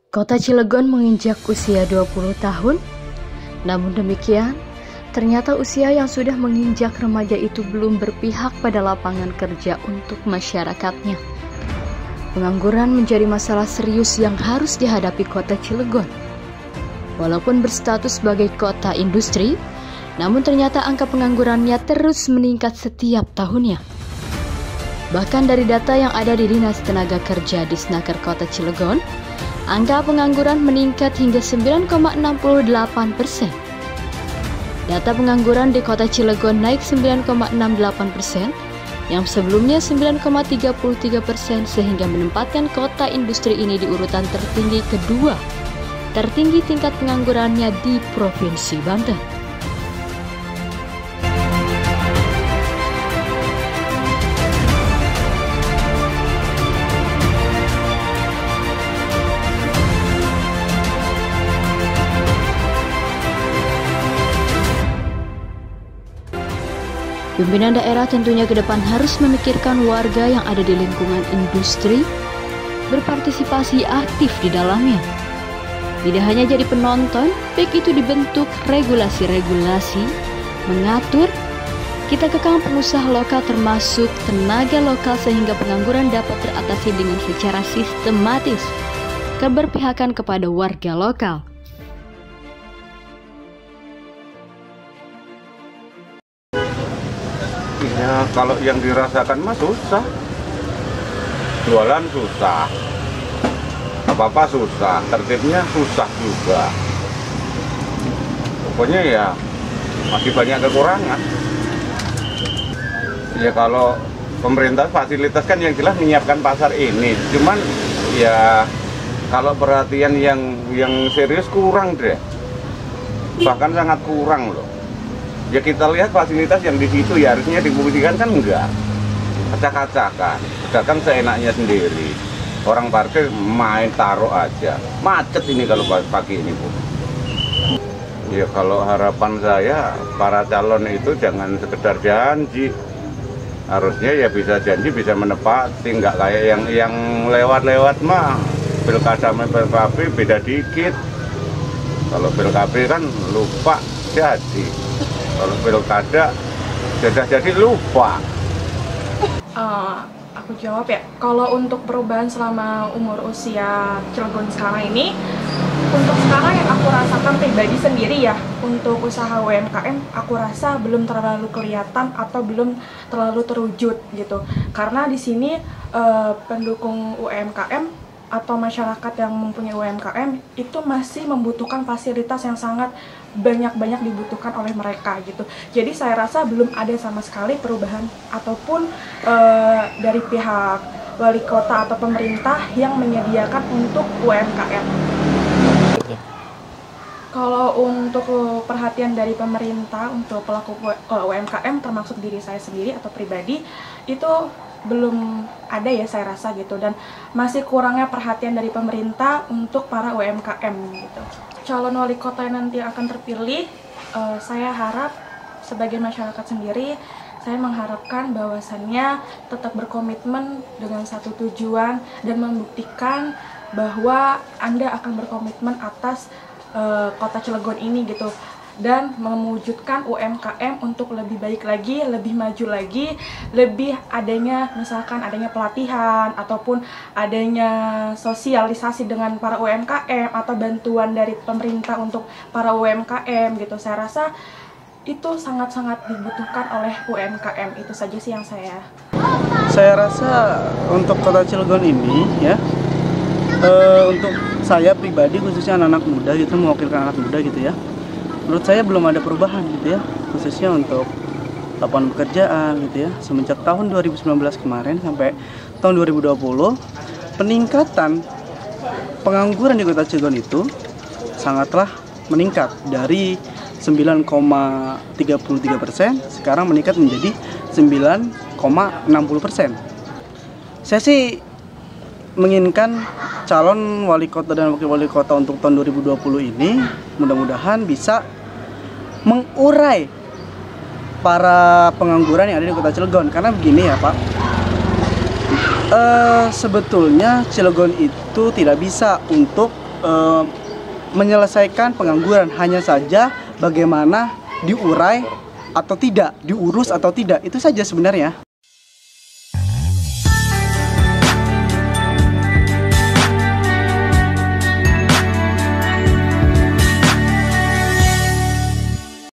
Kota Cilegon menginjak usia 20 tahun, namun demikian, ternyata usia yang sudah menginjak remaja itu belum berpihak pada lapangan kerja untuk masyarakatnya. Pengangguran menjadi masalah serius yang harus dihadapi Kota Cilegon. Walaupun berstatus sebagai kota industri, namun ternyata angka penganggurannya terus meningkat setiap tahunnya. Bahkan dari data yang ada di Dinas Tenaga Kerja Disnaker Kota Cilegon, angka pengangguran meningkat hingga 9,68%. Data pengangguran di Kota Cilegon naik 9,68%, yang sebelumnya 9,33%, sehingga menempatkan kota industri ini di urutan tertinggi kedua, tertinggi tingkat penganggurannya di Provinsi Banten. Pimpinan daerah tentunya ke depan harus memikirkan warga yang ada di lingkungan industri, berpartisipasi aktif di dalamnya. Tidak hanya jadi penonton, baik itu dibentuk regulasi-regulasi, mengatur, kita kekang pengusaha lokal termasuk tenaga lokal sehingga pengangguran dapat teratasi dengan secara sistematis, keberpihakan kepada warga lokal. Ya, kalau yang dirasakan mah susah. Jualan susah. Apa-apa susah, tertibnya susah juga. Pokoknya ya masih banyak kekurangan. Ya kalau pemerintah fasilitas kan yang jelas menyiapkan pasar ini. Cuman ya kalau perhatian yang serius kurang deh. Bahkan sangat kurang loh. Ya kita lihat fasilitas yang di situ ya harusnya difungsikan kan enggak. Acak-acakan, pedagang seenaknya sendiri. Orang parkir main taruh aja. Macet ini kalau pagi ini, Bu. Ya kalau harapan saya para calon itu jangan sekedar janji. Harusnya ya bisa janji, bisa menepati, enggak kayak yang lewat-lewat mah. Pilkada sama PKB beda dikit. Kalau PKB kan lupa jadi. Kalau pilkada sudah jadi lupa. Aku jawab ya. Kalau untuk perubahan selama umur usia Cilegon sekarang ini, untuk sekarang yang aku rasakan pribadi sendiri ya, untuk usaha UMKM, aku rasa belum terlalu kelihatan atau belum terlalu terwujud gitu. Karena di sini pendukung UMKM atau masyarakat yang mempunyai UMKM itu masih membutuhkan fasilitas yang sangat banyak dibutuhkan oleh mereka gitu. Jadi saya rasa belum ada sama sekali perubahan ataupun dari pihak wali kota atau pemerintah yang menyediakan untuk UMKM. Kalau untuk perhatian dari pemerintah untuk pelaku UMKM termasuk diri saya sendiri atau pribadi itu belum ada ya saya rasa gitu, dan masih kurangnya perhatian dari pemerintah untuk para UMKM gitu. Calon wali kota yang nanti akan terpilih, saya harap sebagai masyarakat sendiri, saya mengharapkan bahwasannya tetap berkomitmen dengan satu tujuan dan membuktikan bahwa Anda akan berkomitmen atas kota Cilegon ini gitu, dan mewujudkan UMKM untuk lebih baik lagi, lebih maju lagi, lebih adanya misalkan adanya pelatihan ataupun adanya sosialisasi dengan para UMKM atau bantuan dari pemerintah untuk para UMKM gitu. Saya rasa itu sangat-sangat dibutuhkan oleh UMKM. Itu saja sih yang saya rasa untuk kota Cilegon ini ya, untuk saya pribadi khususnya anak-anak muda gitu, mewakilkan anak muda gitu ya, menurut saya belum ada perubahan gitu ya, khususnya untuk lapangan pekerjaan gitu ya. Semenjak tahun 2019 kemarin sampai tahun 2020, peningkatan pengangguran di kota Cilegon itu sangatlah meningkat dari 9,33% sekarang meningkat menjadi 9,60%. Saya sih menginginkan calon wali kota dan wakil wali kota untuk tahun 2020 ini mudah-mudahan bisa mengurai para pengangguran yang ada di kota Cilegon. Karena begini ya Pak, sebetulnya Cilegon itu tidak bisa untuk menyelesaikan pengangguran, hanya saja bagaimana diurai atau tidak, diurus atau tidak, itu saja sebenarnya.